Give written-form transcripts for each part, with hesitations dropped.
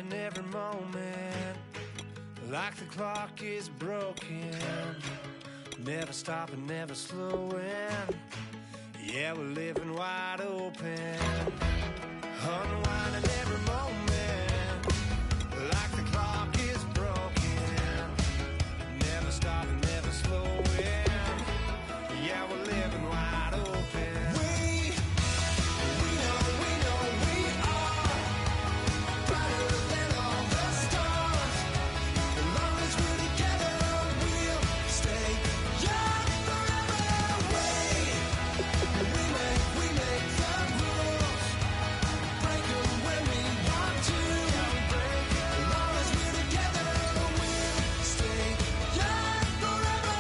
in every moment, like the clock is broken. Never stopping, never slowing. Yeah, we're living wide open. Unwinding every moment, like the clock is broken. Never stopping, never slowing. Yeah, we're living wide open. We know we are brighter than all the stars. As long as we're together, we'll stay young forever. We make the rules, break them when we want to. As long as we're together, we'll stay young forever.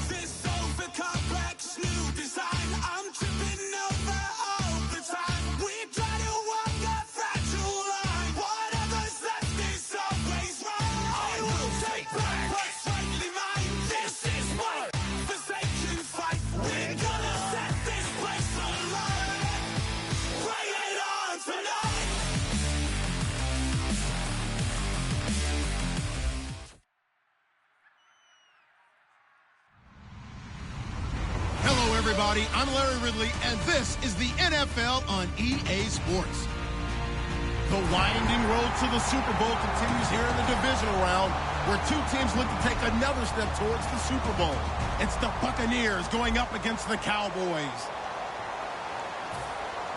This over complex new design, I'm tripping over all the time. We try to walk a fragile line. Whatever's left is always right. I will take back what's rightly mine. This is what forsaken fight. We're gonna set this place alight. Bring it on tonight. Hello, everybody. I'm Larry Ridley, and this is the NFL on EA Sports. The winding road to the Super Bowl continues here in the divisional round, where two teams look to take another step towards the Super Bowl. It's the Buccaneers going up against the Cowboys.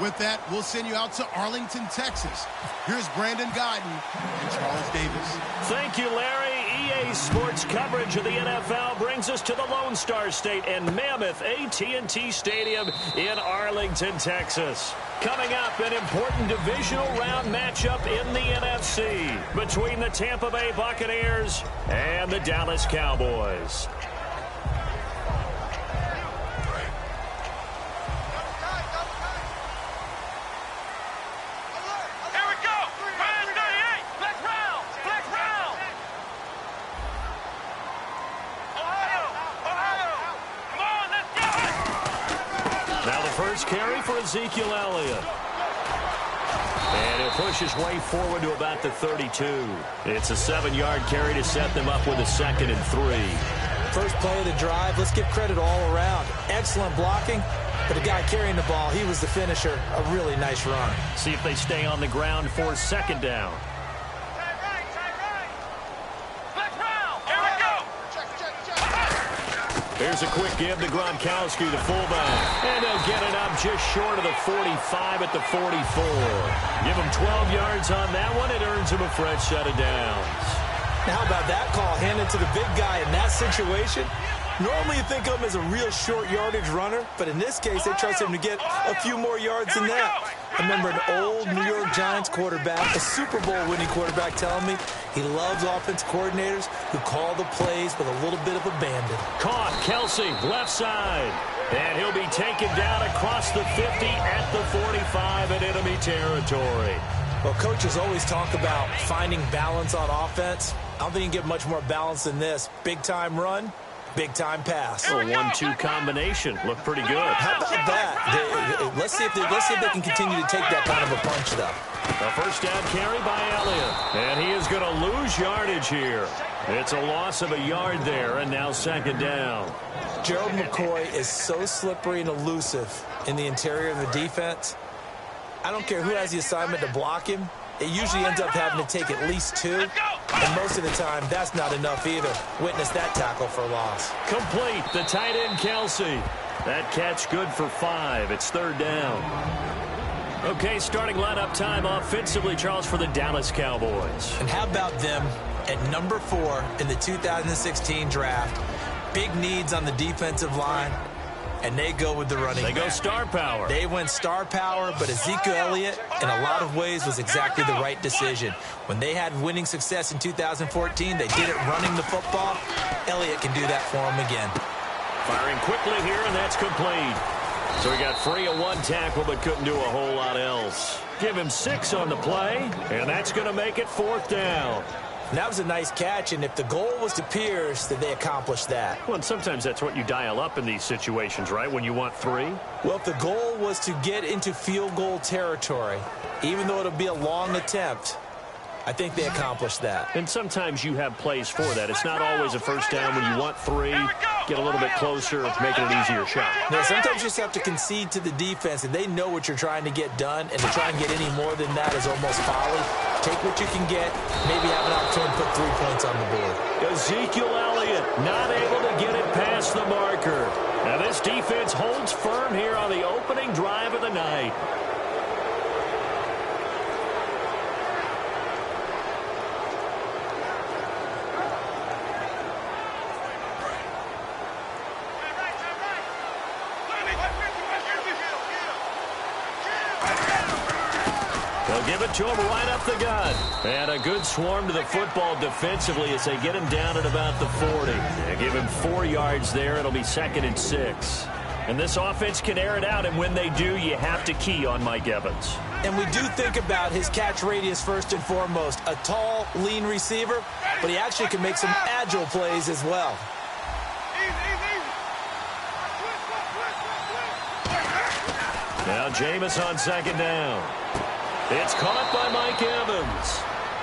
With that, we'll send you out to Arlington, Texas. Here's Brandon Guyton and Charles Davis. Thank you, Larry. EA Sports coverage of the NFL brings us to the Lone Star State and mammoth AT&T Stadium in Arlington, Texas. Coming up, an important divisional round matchup in the NFC between the Tampa Bay Buccaneers and the Dallas Cowboys. First carry for Ezekiel Elliott. And he'll push his way forward to about the 32. It's a 7-yard carry to set them up with a 2nd and 3. First play of the drive, let's give credit all around. Excellent blocking, but the guy carrying the ball, he was the finisher. A really nice run. See if they stay on the ground for 2nd down. Here's a quick give to Gronkowski, the fullback. And he'll get it up just short of the 45 at the 44. Give him 12 yards on that one. It earns him a fresh set of downs. Now, how about that call handed to the big guy in that situation? Normally you think of him as a real short yardage runner, but in this case they trust him to get a few more yards than that. I remember an old New York Giants quarterback, a Super Bowl winning quarterback, telling me he loves offensive coordinators who call the plays with a little bit of abandon. Caught, Kelsey, left side. And he'll be taken down across the 50 at the 45 in enemy territory. Well, coaches always talk about finding balance on offense. I don't think you can get much more balance than this. Big-time run, big-time pass. A 1-2 combination. Looked pretty good. How about that? Let's see if they can continue to take that kind of a punch, though. A first down carry by Elliott. And he is going to lose yardage here. It's a loss of a yard there, and now 2nd down. Gerald McCoy is so slippery and elusive in the interior of the defense. I don't care who has the assignment to block him. It usually ends up having to take at least 2. And most of the time, that's not enough either. Witness that tackle for a loss. Complete. The tight end, Kelsey. That catch good for 5. It's 3rd down. Okay, starting lineup time offensively, Charles, for the Dallas Cowboys. And how about them at number 4 in the 2016 draft? Big needs on the defensive line. And they go with the running back. They go star power. They went star power, but Ezekiel Elliott, in a lot of ways, was exactly the right decision. When they had winning success in 2014, they did it running the football. Elliott can do that for them again. Firing quickly here, and that's complete. So he got free of one tackle, but couldn't do a whole lot else. Give him 6 on the play, and that's going to make it 4th down. And that was a nice catch, and if the goal was to Pierce, then they accomplished that. Well, and sometimes that's what you dial up in these situations, right, when you want 3? Well, if the goal was to get into field goal territory, even though it'll be a long attempt, I think they accomplished that. And sometimes you have plays for that. It's not always a first down when you want 3. Get a little bit closer, making an easier shot. Now, sometimes you just have to concede to the defense, and they know what you're trying to get done, and to try and get any more than that is almost folly. Take what you can get, maybe have an opportunity to put 3 points on the board. Ezekiel Elliott not able to get it past the marker. Now this defense holds firm here on the opening drive of the night. They'll give it to him right up the gut. And a good swarm to the football defensively as they get him down at about the 40. They give him 4 yards there. It'll be 2nd and 6. And this offense can air it out, and when they do, you have to key on Mike Evans. And we do think about his catch radius first and foremost. A tall, lean receiver, but he actually can make some agile plays as well. Now Jameis on 2nd down. It's caught by Mike Evans.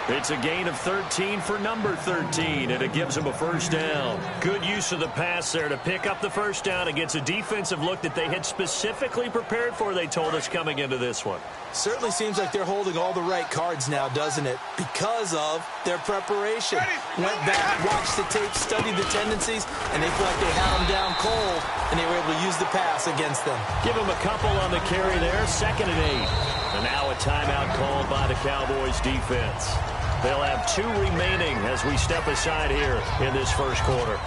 It's a gain of 13 for number 13, and it gives him a 1st down. Good use of the pass there to pick up the 1st down against a defensive look that they had specifically prepared for, they told us, coming into this one. Certainly seems like they're holding all the right cards now, doesn't it? Because of their preparation. Went back, watched the tape, studied the tendencies, and they feel like they had them down cold, and they were able to use the pass against them. Give them a couple on the carry there, 2nd and 8. And now a timeout called by the Cowboys defense. They'll have 2 remaining as we step aside here in this first quarter.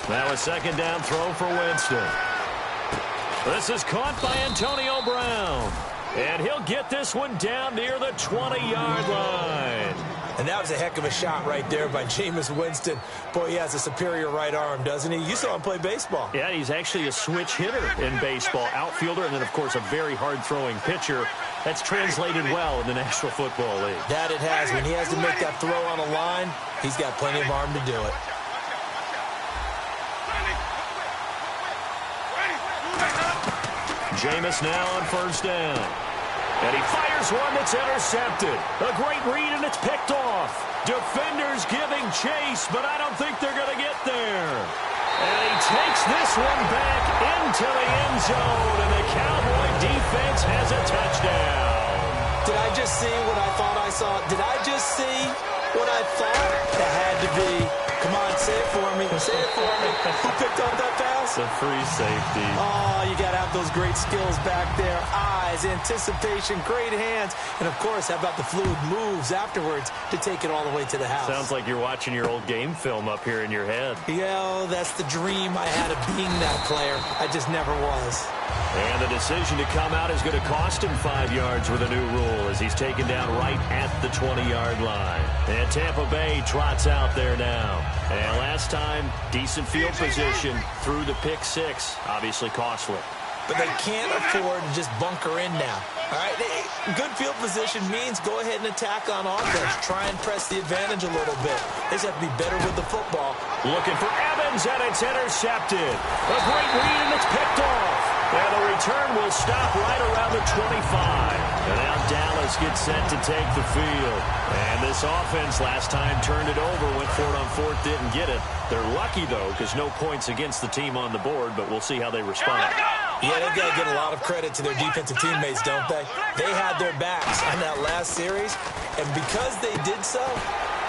Now a 2nd down throw for Winston. This is caught by Antonio Brown. And he'll get this one down near the 20-yard line. And that was a heck of a shot right there by Jameis Winston. Boy, he has a superior right arm, doesn't he? You saw him play baseball. Yeah, he's actually a switch hitter in baseball. Outfielder, and then, of course, a very hard-throwing pitcher. That's translated well in the National Football League. That it has. When he has to make that throw on a line, he's got plenty of arm to do it. Jameis now on 1st down. And he fires one that's intercepted. A great read, and it's picked off. Defenders giving chase, but I don't think they're going to get there. And he takes this one back into the end zone, and the Cowboy defense has a touchdown. Did I just see what I thought I saw? Did I just see what I thought? That had to be. Come on, say it for me. Say it for me. Who picked up that pass? The free safety. Oh, you got to have those great skills back there. Eyes, anticipation, great hands. And, of course, how about the fluid moves afterwards to take it all the way to the house? Sounds like you're watching your old game film up here in your head. Yeah, that's the dream I had of being that player. I just never was. And the decision to come out is going to cost him 5 yards with a new rule as he's taken down right at the 20-yard line. And Tampa Bay trots out there now. And last time, decent field position through the pick 6. Obviously costly. But they can't afford to just bunker in now. All right, good field position means go ahead and attack on offense. Try and press the advantage a little bit. They just have to be better with the football. Looking for Evans, and it's intercepted. A great read, and it's picked off. And the return will stop right around the 25. And now Dallas gets set to take the field. And this offense last time turned it over, went for it on 4th, didn't get it. They're lucky, though, because no points against the team on the board, but we'll see how they respond. Yeah, they've got to give a lot of credit to their defensive teammates, don't they? They had their backs on that last series, and because they did so,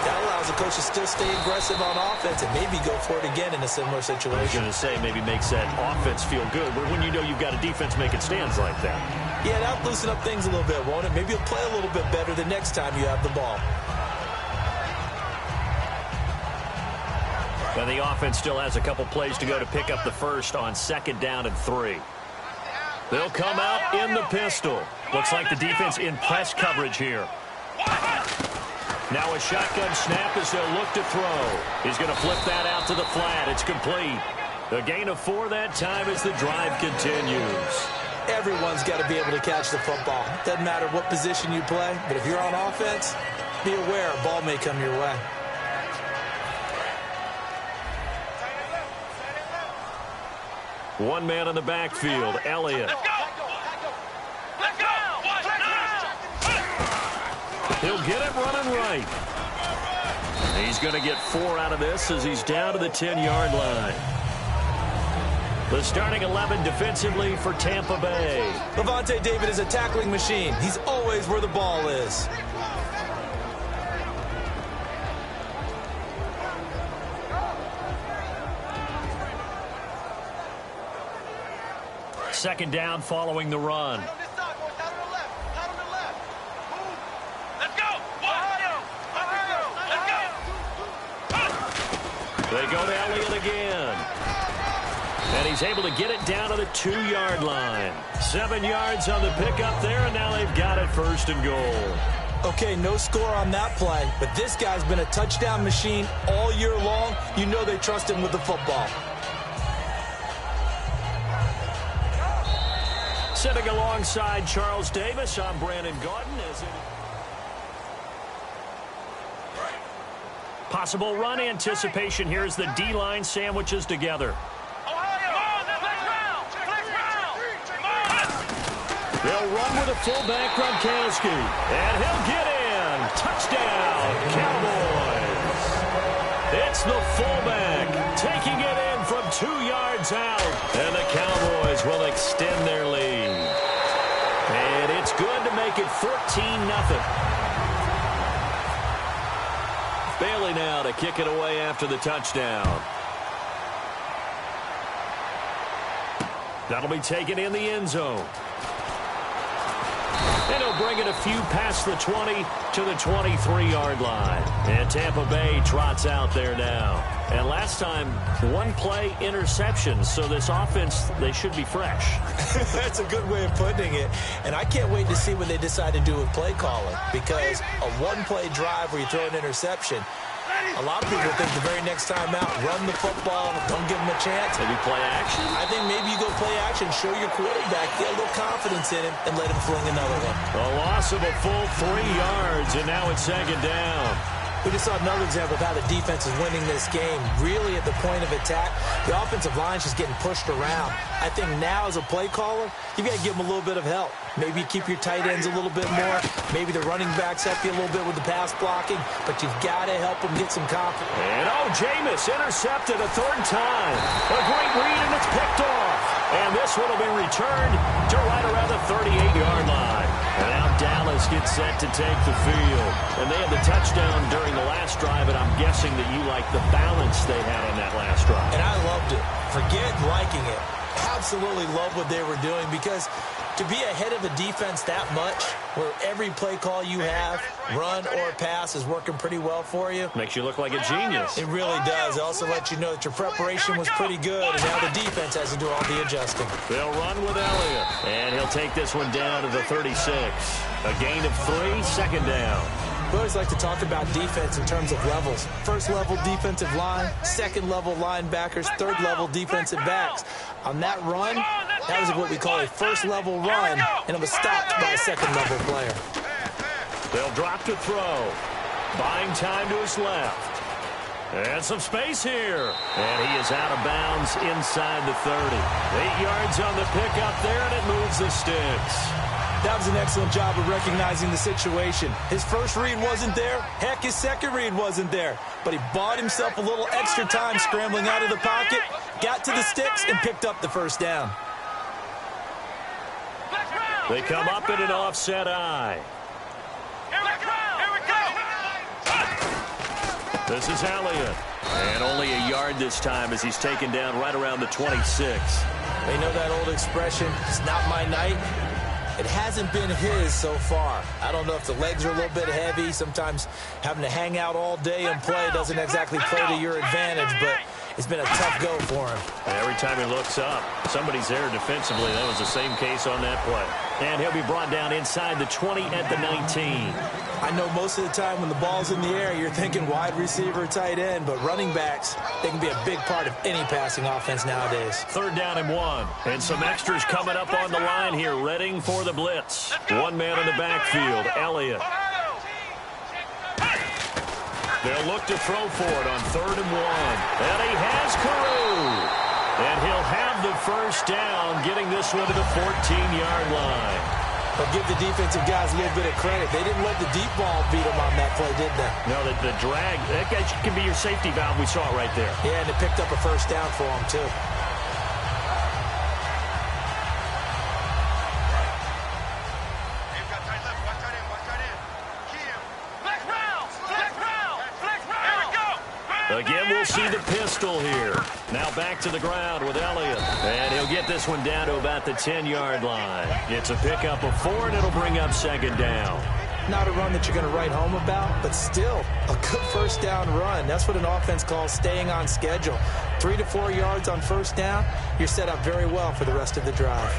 that allows the coach to still stay aggressive on offense and maybe go for it again in a similar situation. I was going to say maybe makes that offense feel good, but when you know you've got a defense making stands like that. Yeah, that'll loosen up things a little bit, won't it? Maybe you'll play a little bit better the next time you have the ball. And the offense still has a couple plays to go to pick up the first on 2nd down and 3. They'll come out in the pistol. Looks like the defense in press coverage here. Now a shotgun snap as they'll look to throw. He's going to flip that out to the flat. It's complete. A gain of 4 that time as the drive continues. Everyone's got to be able to catch the football. Doesn't matter what position you play, but if you're on offense, be aware a ball may come your way. One man in the backfield, Elliott. He'll get it running right. He's going to get 4 out of this as he's down to the 10-yard line. The starting 11 defensively for Tampa Bay. Levante David is a tackling machine. He's always where the ball is. Second down following the run. They go to Elliott again. And he's able to get it down to the 2-yard line. 7 yards on the pickup there, and now they've got it 1st and goal. Okay, no score on that play, but this guy's been a touchdown machine all year long. You know they trust him with the football. Sitting alongside Charles Davis, I'm Brandon Gordon. Possible run anticipation here as the D-line sandwiches together. They'll run with a fullback, Gronkowski, and he'll get in. Touchdown, Cowboys. It's the fullback taking it in from 2 yards out, and the Cowboys will extend their lead. And it's good to make it 14-0. Bailey now to kick it away after the touchdown. That'll be taken in the end zone. And he'll bring it a few past the 20 to the 23-yard line. And Tampa Bay trots out there now. And last time, 1 play interception. So this offense, they should be fresh. That's a good way of putting it. And I can't wait to see what they decide to do with play calling. Because a 1-play drive where you throw an interception, a lot of people think the very next time out, run the football, don't give them a chance. Maybe play action? I think maybe you go play action, show your quarterback, get a little confidence in him, and let him fling another one. A loss of a full 3 yards, and now it's 2nd down. We just saw another example of how the defense is winning this game. Really at the point of attack, the offensive line is just getting pushed around. I think now as a play caller, you've got to give them a little bit of help. Maybe keep your tight ends a little bit more. Maybe the running backs help you a little bit with the pass blocking. But you've got to help them get some confidence. And Jameis intercepted a 3rd time. A great read, and it's picked off. And this one will be returned to right around the 38-yard line. And now Dallas gets set to take the field. And they had the touchdown during the last drive, and I'm guessing that you like the balance they had on that last drive. And I loved it. Forget liking it. Absolutely love what they were doing, because to be ahead of a defense that much, where every play call you have, run or pass, is working pretty well for you. Makes you look like a genius. It really does. It also lets you know that your preparation was pretty good, and now the defense has to do all the adjusting. They'll run with Elliott, and he'll take this one down to the 36. A gain of 3, 2nd down. We always like to talk about defense in terms of levels. 1st level defensive line, 2nd level linebackers, 3rd level defensive backs. On that run, that was what we call a 1st level run, and it was stopped by a 2nd level player. They'll drop to throw. Buying time to his left. And some space here. And he is out of bounds inside the 30. 8 yards on the pickup there, and it moves the sticks. That was an excellent job of recognizing the situation. His first read wasn't there. Heck, his second read wasn't there. But he bought himself a little extra time scrambling out of the pocket, got to the sticks, and picked up the 1st down. They come up in an offset eye. This is Elliott. And only a yard this time as he's taken down right around the 26. They know that old expression, it's not my night. It hasn't been his so far. I don't know if the legs are a little bit heavy. Sometimes having to hang out all day and play doesn't exactly play to your advantage, but it's been a tough go for him. And every time he looks up, somebody's there defensively. That was the same case on that play. And he'll be brought down inside the 20 at the 19. I know most of the time when the ball's in the air, you're thinking wide receiver, tight end, but running backs, they can be a big part of any passing offense nowadays. 3rd down and 1. And some extras coming up on the line here, readying for the blitz. One man in the backfield, Elliott. They'll look to throw for it on 3rd and 1. And he has Carew. And he'll have the first down, getting this one to the 14-yard line. But give the defensive guys a little bit of credit. They didn't let the deep ball beat them on that play, did they? No, the drag, that guy can be your safety valve. We saw it right there. Yeah, and it picked up a first down for them, too. Again, we'll see the pistol here. Now back to the ground with Elliott. And he'll get this one down to about the 10-yard line. It's a pickup of 4, and it'll bring up 2nd down. Not a run that you're going to write home about, but still a good first down run. That's what an offense calls staying on schedule. 3 to 4 yards on first down, you're set up very well for the rest of the drive.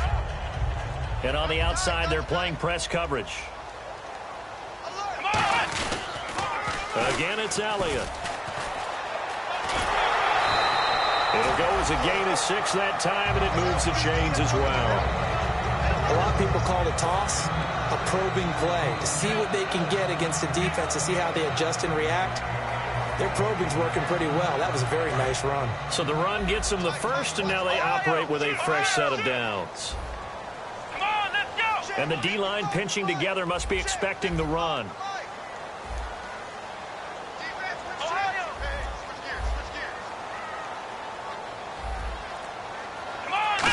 And on the outside, they're playing press coverage. Again, it's Elliott. It'll go as a gain of 6 that time, and it moves the chains as well. A lot of people call the toss a probing play to see what they can get against the defense, to see how they adjust and react. Their probing's working pretty well. That was a very nice run. So the run gets them the first, and now they operate with a fresh set of downs. And the D-line pinching together must be expecting the run.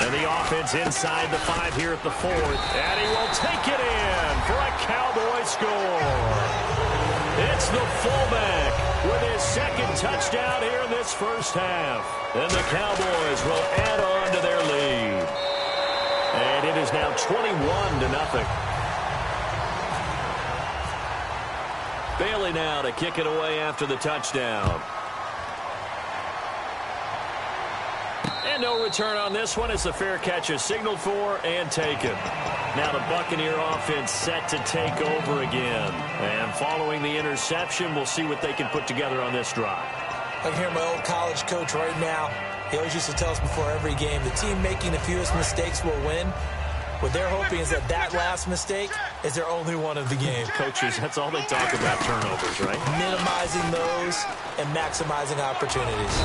And the offense inside the 5 here at the 4th. And he will take it in for a Cowboy score. It's the fullback with his 2nd touchdown here in this first half. And the Cowboys will add on to their lead. And it is now 21-0. Bailey now to kick it away after the touchdown. And no return on this one as the fair catch is signaled for and taken. Now the Buccaneer offense set to take over again. And following the interception, we'll see what they can put together on this drive. I can hear my old college coach right now. He always used to tell us before every game, the team making the fewest mistakes will win. What they're hoping is that that last mistake is their only one of the game. Coaches, that's all they talk about, turnovers, right? Minimizing those and maximizing opportunities.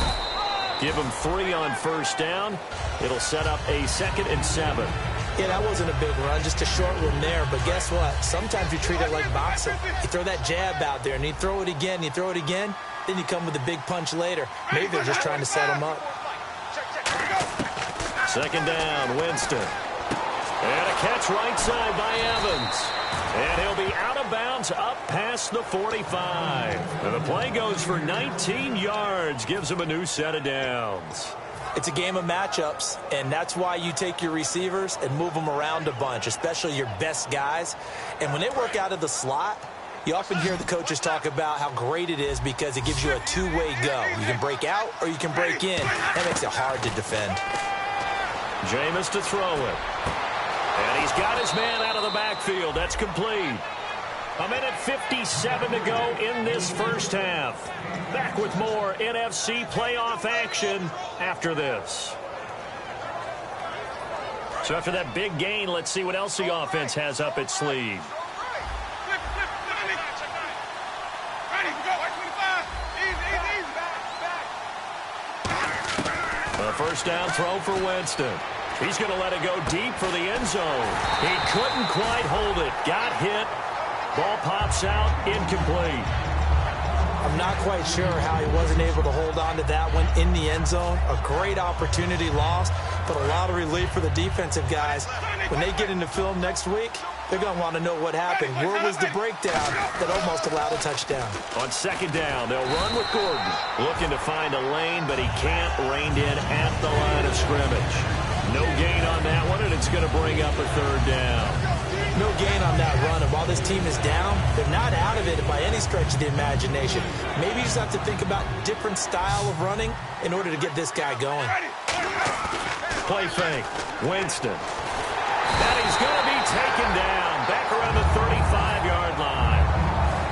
Give them 3 on first down. It'll set up a 2nd and 7. Yeah, that wasn't a big run, just a short one there. But guess what? Sometimes you treat it like boxing. You throw that jab out there, and you throw it again, you throw it again, then you come with a big punch later. Maybe they're just trying to set them up. 2nd down, Winston. And a catch right side by Evans. And he'll be out of bounds up past the 45. And the play goes for 19 yards, gives him a new set of downs. It's a game of matchups, and that's why you take your receivers and move them around a bunch, especially your best guys. And when they work out of the slot, you often hear the coaches talk about how great it is because it gives you a two-way go. You can break out or you can break in. That makes it hard to defend. Jameis to throw it. And he's got his man out of the backfield. That's complete. 1:57 to go in this first half. Back with more NFC playoff action after this. So after that big gain, let's see what else the offense has up its sleeve. A first down throw for Winston. He's going to let it go deep for the end zone. He couldn't quite hold it. Got hit. Ball pops out, incomplete. I'm not quite sure how he wasn't able to hold on to that one in the end zone. A great opportunity lost, but a lot of relief for the defensive guys. When they get into film next week, they're going to want to know what happened. Where was the breakdown that almost allowed a touchdown? On second down, they'll run with Gordon. Looking to find a lane, but he can't. Reined in at the line of scrimmage. No gain on that one, and it's going to bring up a third down. No gain on that run, and while this team is down, they're not out of it by any stretch of the imagination. Maybe you just have to think about different style of running in order to get this guy going. Play fake. Winston. And he's going to be taken down back around the 35-yard line.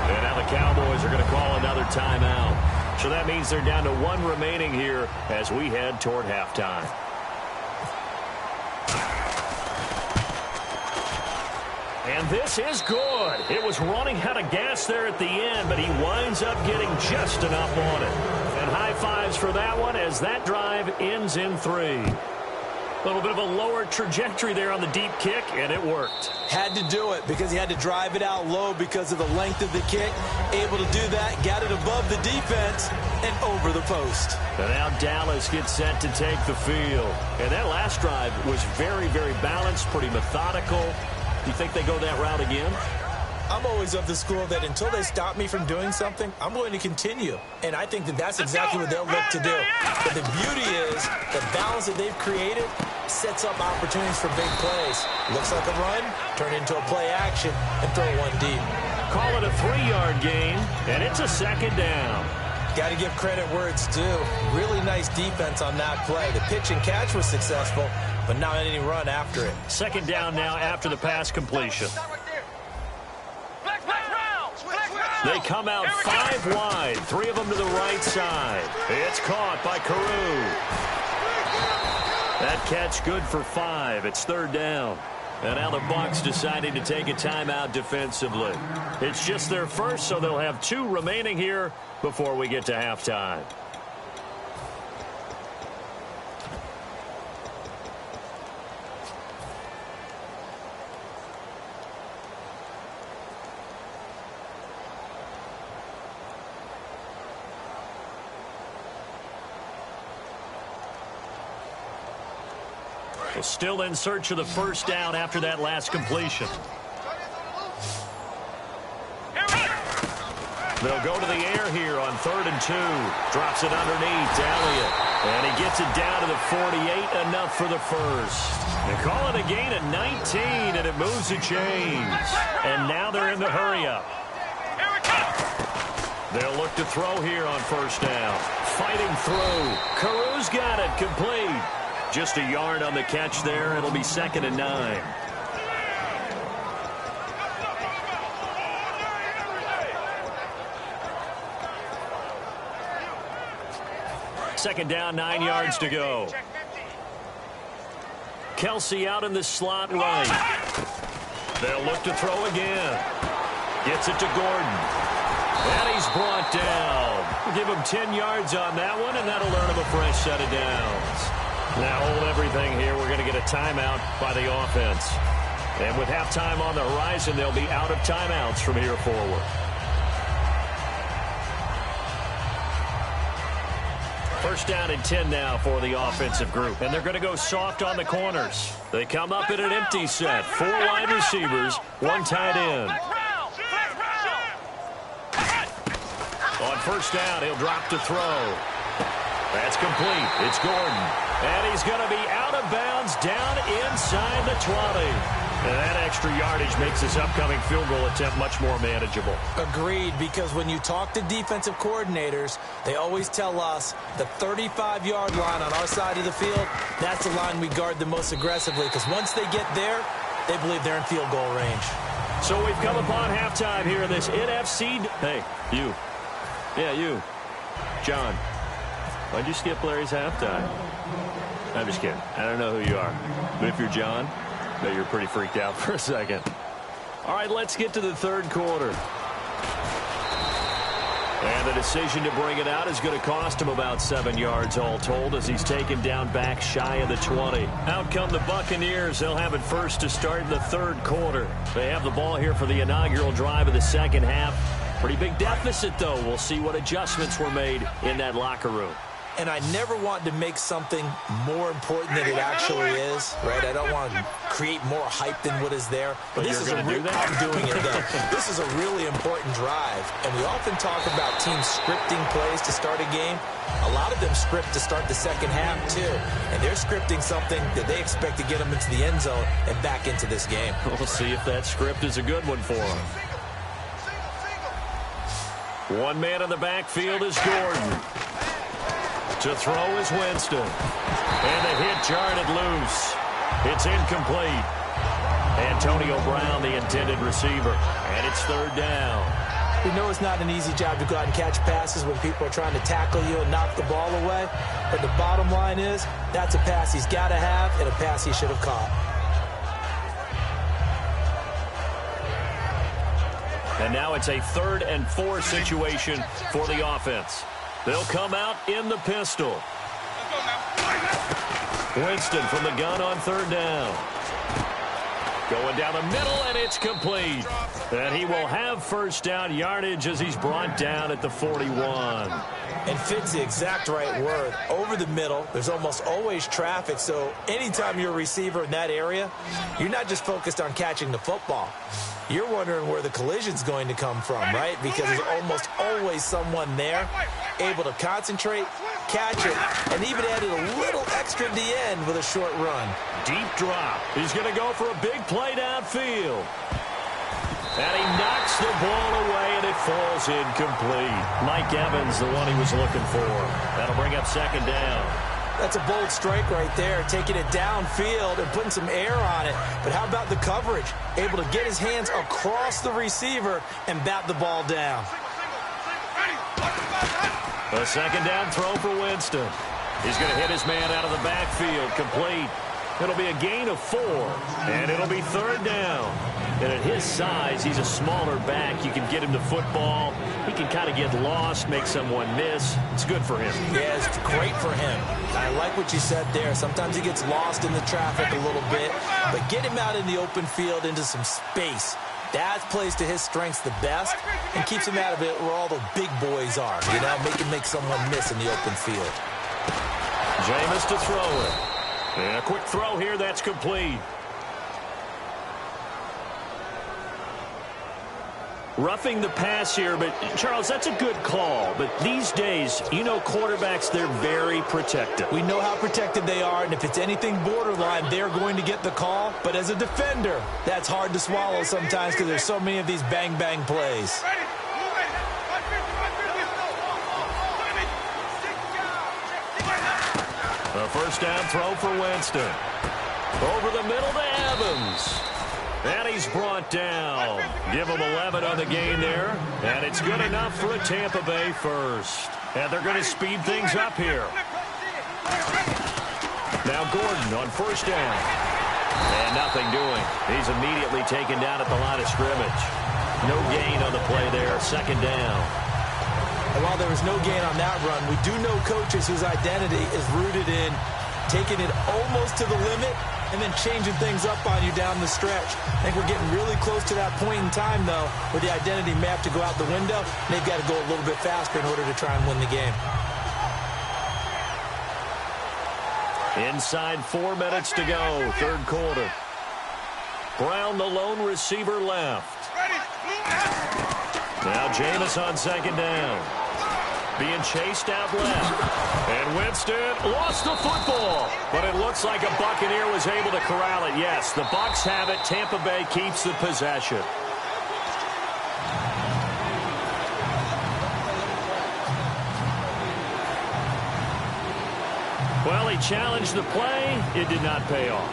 And now the Cowboys are going to call another timeout. So that means they're down to 1 remaining here as we head toward halftime. And this is good. It was running out of gas there at the end, but he winds up getting just enough on it. And high fives for that one as that drive ends in 3. A little bit of a lower trajectory there on the deep kick, and it worked. Had to do it because he had to drive it out low because of the length of the kick. Able to do that, got it above the defense and over the post. And now Dallas gets set to take the field. And that last drive was very, very balanced, pretty methodical. Do you think they go that route again? I'm always of the school that until they stop me from doing something, I'm going to continue. And I think that that's exactly what they'll look to do. But the beauty is the balance that they've created sets up opportunities for big plays. Looks like a run, turn into a play action, and throw one deep. Call it a 3-yard gain, and it's a 2nd down. Got to give credit where it's due. Really nice defense on that play. The pitch and catch was successful, but not any run after it. 2nd down now after the pass completion. They come out 5 wide, 3 of them to the right side. It's caught by Carew. That catch good for 5. It's 3rd down. And now the Bucs deciding to take a timeout defensively. It's just their first, so they'll have 2 remaining here before we get to halftime. Still in search of the 1st down after that last completion. They'll go to the air here on 3rd and 2. Drops it underneath to Elliott. And he gets it down to the 48, enough for the first. They call it a gain of 19, and it moves the chains. And now they're in the hurry-up. They'll look to throw here on 1st down. Fighting through. Carew's got it, complete. Just a yard on the catch there. It'll be 2nd and 9. Second down, 9 yards to go. Kelsey out in the slot right. They'll look to throw again. Gets it to Gordon. And he's brought down. We'll give him 10 yards on that one, and that'll earn him a fresh set of downs. Now hold everything here. We're going to get a timeout by the offense. And with halftime on the horizon, they'll be out of timeouts from here forward. First down and 10 now for the offensive group. And they're going to go soft on the corners. They come up in an empty set. 4 wide receivers, 1 tight end. On 1st down, he'll drop to throw. That's complete. It's Gordon. And he's going to be out of bounds down inside the 20. And that extra yardage makes this upcoming field goal attempt much more manageable. Agreed, because when you talk to defensive coordinators, they always tell us the 35-yard line on our side of the field, that's the line we guard the most aggressively, because once they get there, they believe they're in field goal range. So we've come upon halftime here in this NFC. Hey, you. Yeah, you. John. Why'd you skip Larry's halftime? I'm just kidding. I don't know who you are. But if you're John, I bet you're pretty freaked out for a second. All right, let's get to the 3rd quarter. And the decision to bring it out is going to cost him about 7 yards all told as he's taken down back shy of the 20. Out come the Buccaneers. They'll have it first to start in the 3rd quarter. They have the ball here for the inaugural drive of the 2nd half. Pretty big deficit, though. We'll see what adjustments were made in that locker room. and I never want to make something more important than it actually is, right? I don't want to create more hype than what is there. But this is I'm doing it, though. This is a really important drive, and we often talk about teams scripting plays to start a game. A lot of them script to start the second half, too. And they're scripting something that they expect to get them into the end zone and back into this game. We'll see if that script is a good one for them. One man in the backfield is Gordon. To throw is Winston. And the hit jarred it loose. It's incomplete. Antonio Brown, the intended receiver. And it's third down. We know it's not an easy job to go out and catch passes when people are trying to tackle you and knock the ball away. But the bottom line is, that's a pass he's got to have and a pass he should have caught. And now it's a 3rd and 4 situation for the offense. They'll come out in the pistol. Winston from the gun on 3rd down. Going down the middle, and it's complete. And he will have first down yardage as he's brought down at the 41. And fit's the exact right word. Over the middle, there's almost always traffic, so anytime you're a receiver in that area, you're not just focused on catching the football. You're wondering where the collision's going to come from, right? Because there's almost always someone there able to concentrate, catch it, and even added a little extra at the end with a short run. Deep drop. He's going to go for a big play downfield. And he knocks the ball away, and it falls incomplete. Mike Evans, the one he was looking for. That'll bring up second down. That's a bold strike right there, taking it downfield and putting some air on it. But how about the coverage? Able to get his hands across the receiver and bat the ball down. A second down throw for Winston. He's going to hit his man out of the backfield, complete. It'll be a gain of 4, and it'll be third down. And at his size, he's a smaller back. You can get him to football. He can kind of get lost, make someone miss. It's good for him. Yeah, it's great for him. I like what you said there. Sometimes he gets lost in the traffic a little bit, but get him out in the open field into some space. That plays to his strengths the best and keeps him out of it where all the big boys are. You know, make someone miss in the open field. Jameis to throw it. And a quick throw here, that's complete. Roughing the pass here, but Charles, that's a good call. But these days, you know, quarterbacks, they're very protective. We know how protected they are, and if it's anything borderline, they're going to get the call. But as a defender, that's hard to swallow sometimes because there's so many of these bang-bang plays. A first down throw for Winston. Over the middle to Evans. And he's brought down. Give him 11 on the game there. And it's good enough for a Tampa Bay first. And they're going to speed things up here. Now Gordon on first down. And nothing doing. He's immediately taken down at the line of scrimmage. No gain on the play there. Second down. And while there was no gain on that run, we do know coaches whose identity is rooted in taking it almost to the limit and then changing things up on you down the stretch. I think we're getting really close to that point in time, though, where the identity may have to go out the window, and they've got to go a little bit faster in order to try and win the game. Inside 4 minutes to go, third quarter. Brown, the lone receiver, left. Now Jameis on second down. Being chased out left. And Winston lost the football. But it looks like a Buccaneer was able to corral it. Yes, the Bucs have it. Tampa Bay keeps the possession. Well, he challenged the play. It did not pay off.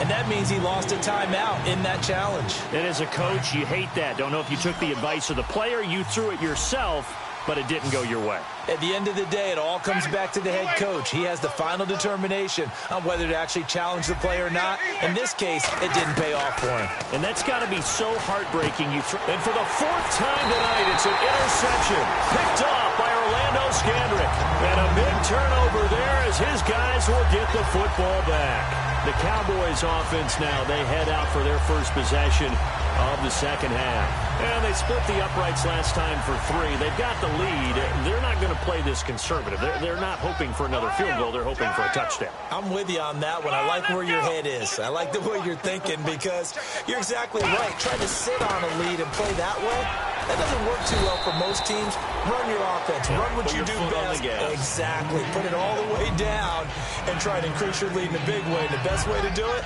And that means he lost a timeout in that challenge. And as a coach, you hate that. Don't know if you took the advice of the player. You threw it yourself, but it didn't go your way. At the end of the day, it all comes back to the head coach. He has the final determination on whether to actually challenge the play or not. In this case, it didn't pay off for him. And that's got to be so heartbreaking. And for the 4th time tonight, it's an interception picked off by Orlando Scandrick. And a big turnover there as his guys will get the football back. The Cowboys offense now, they head out for their first possession of the second half. And they split the uprights last time for 3. They've got the lead. They're not going to play this conservative. They're not hoping for another field goal. They're hoping for a touchdown. I'm with you on that one. I like where your head is. I like the way you're thinking because you're exactly right. Trying to sit on a lead and play that way, that doesn't work too well for most teams. Run your offense. Run what you do best. Exactly. Put it all the way down and try to increase your lead in a big way. The best way to do it,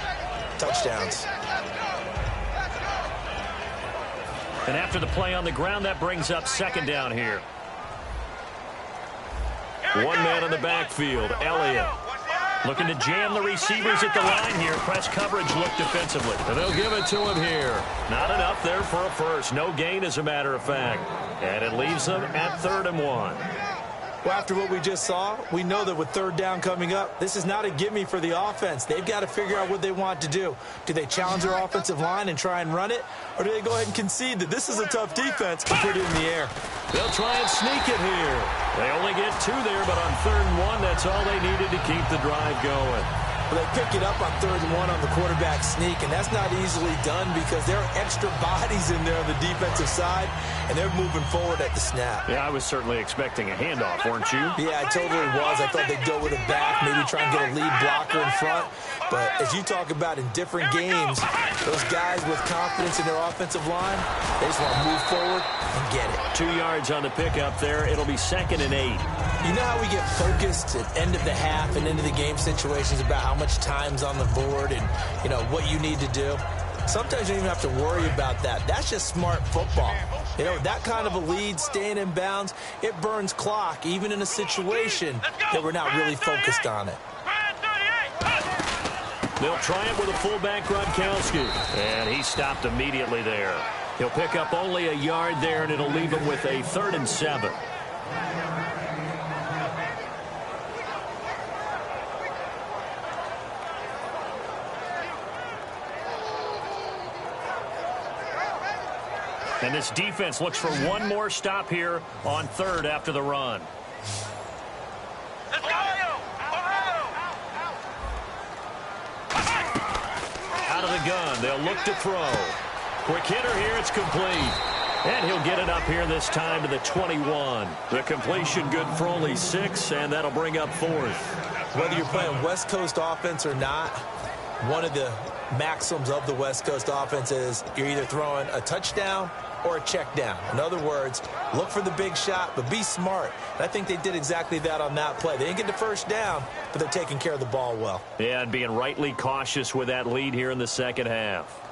touchdowns. And after the play on the ground, that brings up second down here. One man in the backfield, Elliott. Looking to jam the receivers at the line here. Press coverage look defensively. And they'll give it to him here. Not enough there for a first. No gain, as a matter of fact. And it leaves them at 3rd and 1. Well, after what we just saw, we know that with 3rd down coming up, this is not a gimme for the offense. They've got to figure out what they want to do. Do they challenge their offensive line and try and run it? Or do they go ahead and concede that this is a tough defense and put it in the air? They'll try and sneak it here. They only get 2 there, but on 3rd and 1, that's all they needed to keep the drive going. Well, they pick it up on 3rd and 1 on the quarterback sneak, and that's not easily done because there are extra bodies in there on the defensive side, and they're moving forward at the snap. Yeah, I was certainly expecting a handoff, weren't you? Yeah, I totally was. I thought they'd go with a back, maybe try and get a lead blocker in front. But as you talk about in different games, those guys with confidence in their offensive line, they just want to move forward and get it. 2 yards on the pickup there. It'll be 2nd and 8. You know how we get focused at end of the half and into the game situations about how much time's on the board and, you know, what you need to do? Sometimes you don't even have to worry about that. That's just smart football. You know, that kind of a lead, staying in bounds, it burns clock, even in a situation that we're not really focused on it. They'll try it with a fullback, Gronkowski. And he stopped immediately there. He'll pick up only a yard there, and it'll leave him with a 3rd and 7. And this defense looks for one more stop here on 3rd after the run. Out of the gun, they'll look to throw. Quick hitter here, it's complete. And he'll get it up here this time to the 21. The completion good for only 6, and that'll bring up 4th. Whether you're playing West Coast offense or not, one of the maxims of the West Coast offense is you're either throwing a touchdown or a check down. In other words, look for the big shot, but be smart. And I think they did exactly that on that play. They didn't get the first down, but they're taking care of the ball well. Yeah, and being rightly cautious with that lead here in the second half.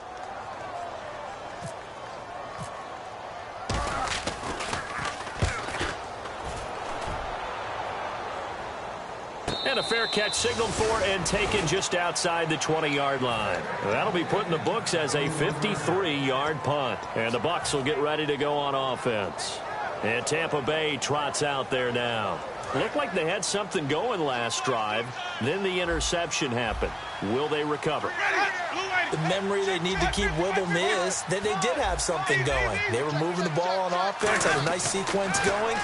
And a fair catch signaled for and taken just outside the 20-yard line. That'll be put in the books as a 53-yard punt. And the Bucs will get ready to go on offense. And Tampa Bay trots out there now. Looked like they had something going last drive. Then the interception happened. Will they recover? The memory they need to keep with them is that they did have something going. They were moving the ball on offense, had a nice sequence going.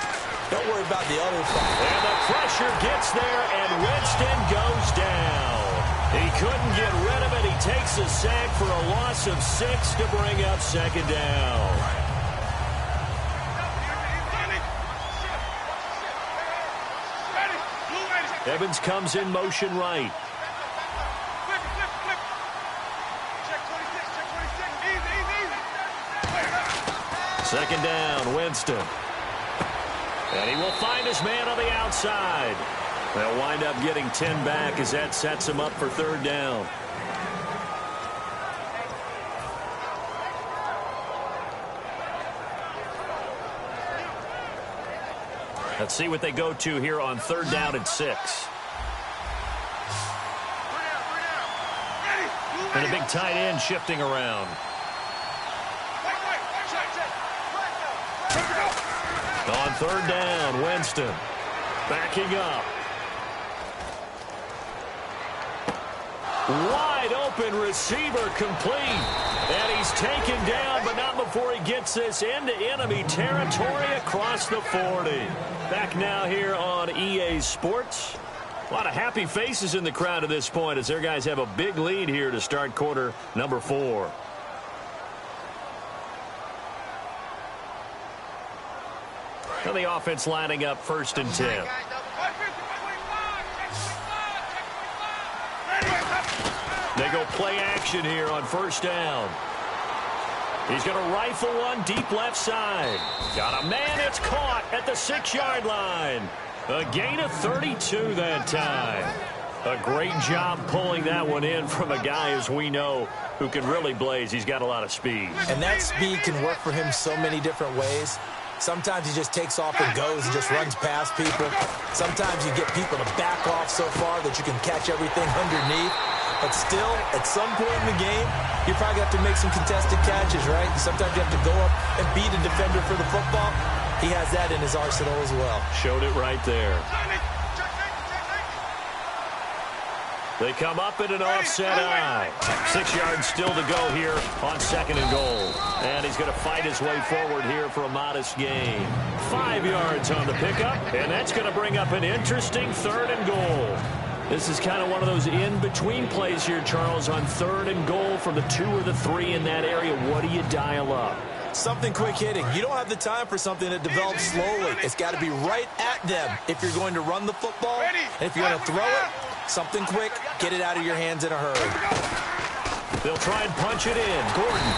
Don't worry about the other thing. And the pressure gets there, and Winston goes down. He couldn't get rid of it. He takes a sack for a loss of 6 to bring up 2nd down. Evans comes in motion right. Second down, Winston. And he will find his man on the outside. They'll wind up getting 10 back as that sets him up for 3rd down. Let's see what they go to here on 3rd down and 6. And a big tight end shifting around. On 3rd down, Winston backing up. Wide open receiver complete. And he's taken down, but not before he gets this into enemy territory across the 40. Back now here on EA Sports. A lot of happy faces in the crowd at this point as their guys have a big lead here to start quarter number 4. And the offense lining up 1st and 10. They go play action here on 1st down. He's going to rifle one deep left side. Got a man. It's caught at the 6-yard line. A gain of 32 that time. A great job pulling that one in from a guy, as we know, who can really blaze. He's got a lot of speed. And that speed can work for him so many different ways. Sometimes he just takes off and goes and just runs past people. Sometimes you get people to back off so far that you can catch everything underneath. But still, at some point in the game, you probably have to make some contested catches, right? Sometimes you have to go up and beat a defender for the football. He has that in his arsenal as well. Showed it right there. They come up in an offset eye. 6 yards still to go here on 2nd and goal. And he's going to fight his way forward here for a modest gain. 5 yards on the pickup, and that's going to bring up an interesting 3rd and goal. This is kind of one of those in-between plays here, Charles, on 3rd and goal from the 2 or the 3 in that area. What do you dial up? Something quick hitting. You don't have the time for something that develops slowly. It's got to be right at them if you're going to run the football. And if you're going to throw it, something quick, get it out of your hands in a hurry. They'll try and punch it in. Gordon.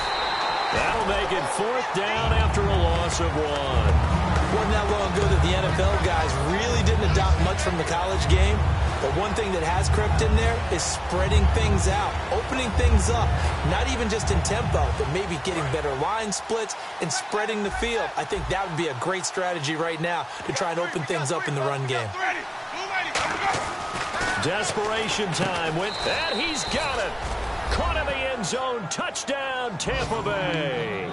That'll make it 4th down after a loss of 1. Wasn't that long ago that the NFL guys really didn't adopt much from the college game. But one thing that has crept in there is spreading things out, opening things up, not even just in tempo, but maybe getting better line splits and spreading the field. I think that would be a great strategy right now to try and open things up in the run game. Desperation time went, and he's got it. Caught in the end zone. Touchdown, Tampa Bay.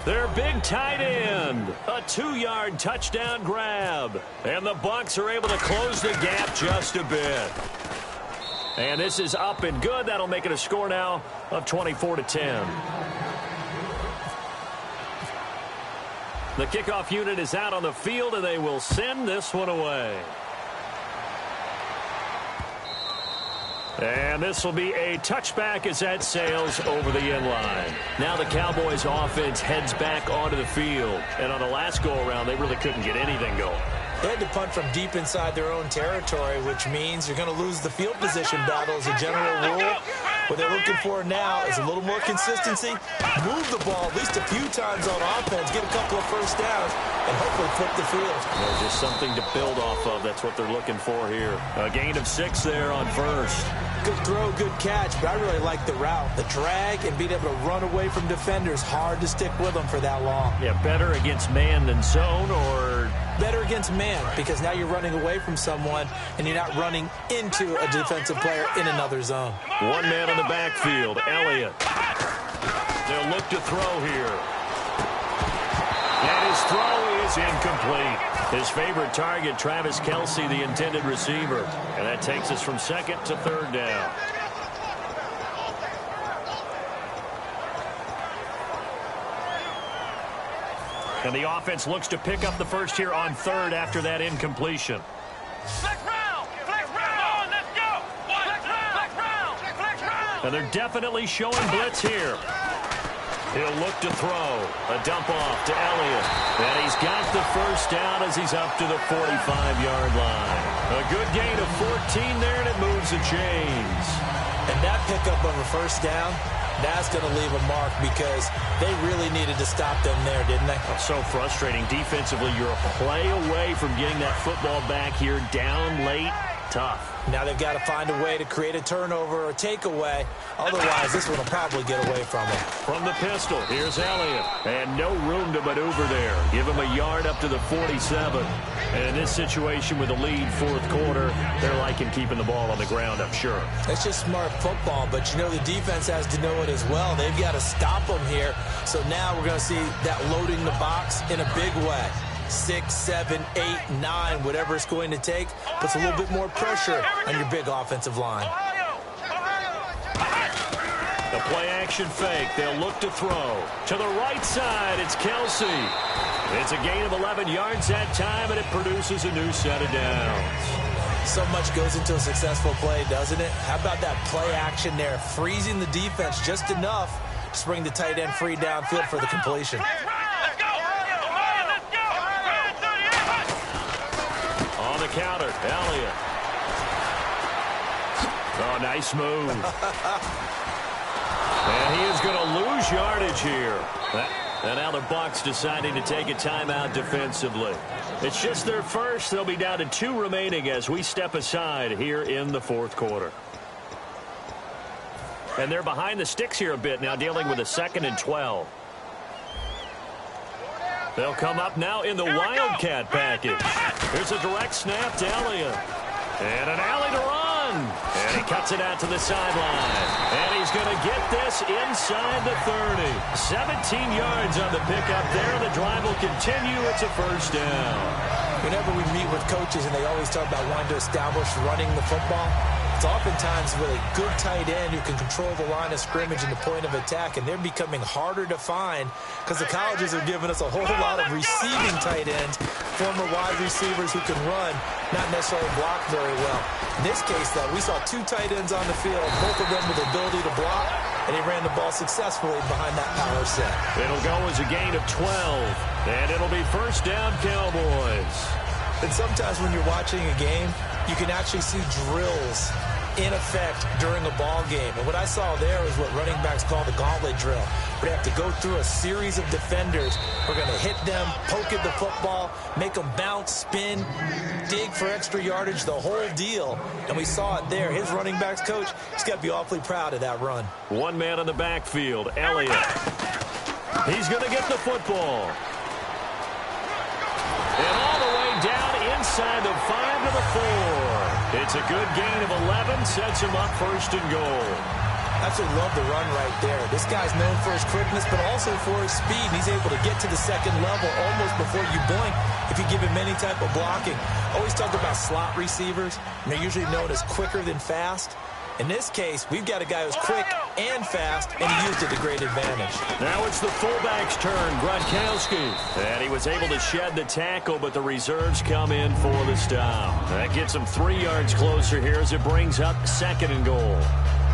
Their big tight end. A 2-yard touchdown grab. And the Bucs are able to close the gap just a bit. And this is up and good. That'll make it a score now of 24-10. The kickoff unit is out on the field, and they will send this one away. And this will be a touchback as that sails over the end line. Now the Cowboys offense heads back onto the field. And on the last go-around, they really couldn't get anything going. They had to punt from deep inside their own territory, which means you're going to lose the field position battle as a general rule. What they're looking for now is a little more consistency, move the ball at least a few times on offense, get a couple of 1st downs, and hopefully flip the field. Yeah, just something to build off of. That's what they're looking for here. A gain of 6 there on 1st. Good throw, good catch, but I really like the route. The drag and being able to run away from defenders, hard to stick with them for that long. Yeah, better against man than zone, or better against man, because now you're running away from someone and you're not running into a defensive player in another zone. 1 man on the backfield, Elliott. They'll look to throw here. And his throw is incomplete. His favorite target, Travis Kelce, the intended receiver. And that takes us from 2nd to 3rd down. And the offense looks to pick up the 1st here on 3rd after that incompletion. Flex round! Flex round! Let's go! Flex round! Flex round! Flex round! And they're definitely showing blitz here. He'll look to throw. A dump off to Elliott. And he's got the 1st down as he's up to the 45-yard line. A good gain of 14 there, and it moves the chains. And that pickup of a 1st down, that's going to leave a mark because they really needed to stop them there, didn't they? That's so frustrating. Defensively, you're a play away from getting that football back here down late. Tough. Now they've got to find a way to create a turnover or takeaway. Otherwise, this one will probably get away from them. From the pistol, here's Elliott. And no room to maneuver there. Give him a yard up to the 47. And in this situation with a lead 4th quarter, they're liking keeping the ball on the ground, I'm sure. That's just smart football, but you know the defense has to know it as well. They've got to stop them here. So now we're going to see that loading the box in a big way. 6, 7, 8, 9, whatever it's going to take, puts a little bit more pressure on your big offensive line. The play-action fake. They'll look to throw. To the right side, it's Kelce. It's a gain of 11 yards that time, and it produces a new set of downs. So much goes into a successful play, doesn't it? How about that play action there, freezing the defense just enough to bring the tight end free downfield for the completion. On the counter, Elliott. Oh, nice move. And he is going to lose yardage here. And now the Bucs deciding to take a timeout defensively. It's just their first. They'll be down to 2 remaining as we step aside here in the fourth quarter. And they're behind the sticks here a bit now, dealing with a 2nd and 12. They'll come up now in the Wildcat package. Here's a direct snap to Elliott. And an alley to run. And he cuts it out to the sideline. And he's going to get this inside the 30. 17 yards on the pickup there. The drive will continue. It's a first down. Whenever we meet with coaches and they always talk about wanting to establish running the football, it's oftentimes with a good tight end who can control the line of scrimmage and the point of attack, and they're becoming harder to find because the colleges are giving us a whole lot of receiving tight ends, former wide receivers who can run, not necessarily block very well. In this case, though, we saw 2 tight ends on the field, both of them with the ability to block, and he ran the ball successfully behind that power set. It'll go as a gain of 12, and it'll be first down Cowboys. And sometimes when you're watching a game, you can actually see drills in effect during a ball game. And what I saw there is what running backs call the gauntlet drill, where they have to go through a series of defenders. We're going to hit them, poke at the football, make them bounce, spin, dig for extra yardage, the whole deal. And we saw it there. His running backs coach, he's got to be awfully proud of that run. One man on the backfield, Elliott. He's going to get the football. And all the way down inside the 5 to the 4. It's a good gain of 11, sets him up first and goal. Absolutely love the run right there. This guy's known for his quickness, but also for his speed. And he's able to get to the second level almost before you blink if you give him any type of blocking. Always talk about slot receivers, and they're usually known as quicker than fast. In this case, we've got a guy who's quick and fast, and he used it to great advantage. Now it's the fullback's turn, Gronkowski. And he was able to shed the tackle, but the reserves come in for the stop. That gets him 3 yards closer here as it brings up 2nd and goal.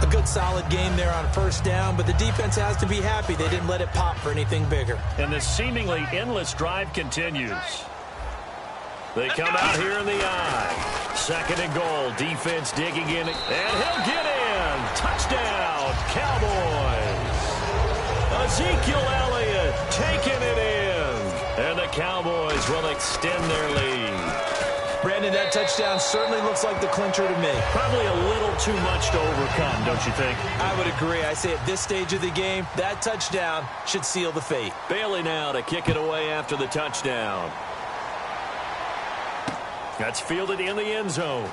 A good solid game there on first down, but the defense has to be happy they didn't let it pop for anything bigger. And the seemingly endless drive continues. They come out here in the eye. 2nd and goal. Defense digging in. And he'll get in. Touchdown, Cowboys. Ezekiel Elliott taking it in. And the Cowboys will extend their lead. Brandon, that touchdown certainly looks like the clincher to me. Probably a little too much to overcome, don't you think? I would agree. I say at this stage of the game, that touchdown should seal the fate. Bailey now to kick it away after the touchdown. That's fielded in the end zone.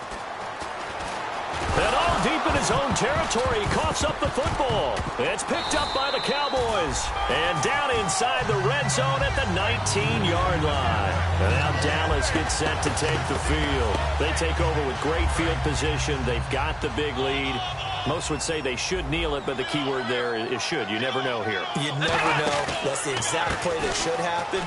And all deep in his own territory, he coughs up the football. It's picked up by the Cowboys. And down inside the red zone at the 19-yard line. And now Dallas gets set to take the field. They take over with great field position. They've got the big lead. Most would say they should kneel it, but the key word there is should. You never know here. You never know. That's the exact play that should happen.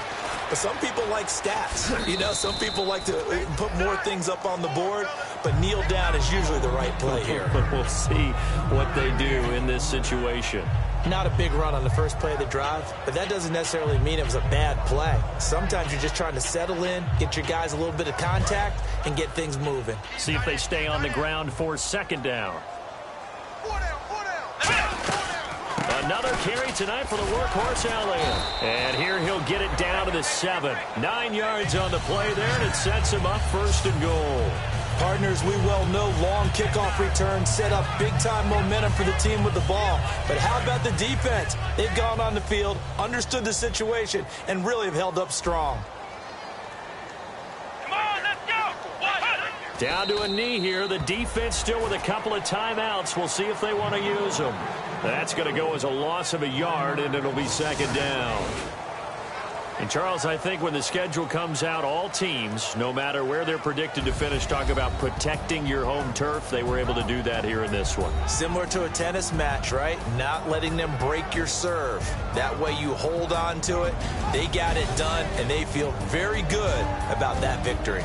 But some people like stats. You know, some people like to put more things up on the board, but kneel down is usually the right play here. We'll see what they do in this situation. Not a big run on the first play of the drive, but that doesn't necessarily mean it was a bad play. Sometimes you're just trying to settle in, get your guys a little bit of contact, and get things moving. See if they stay on the ground for 2nd down. Another carry tonight for the workhorse Elliott. And here he'll get it down to the 7. 9 yards on the play there, and it sets him up 1st and goal. Partners, we well know long kickoff returns set up big-time momentum for the team with the ball. But how about the defense? They've gone on the field, understood the situation, and really have held up strong. Down to a knee here. The defense still with a couple of timeouts. We'll see if they want to use them. That's going to go as a loss of a yard, and it'll be 2nd down. And, Charles, I think when the schedule comes out, all teams, no matter where they're predicted to finish, talk about protecting your home turf. They were able to do that here in this one. Similar to a tennis match, right? Not letting them break your serve. That way you hold on to it. They got it done, and they feel very good about that victory.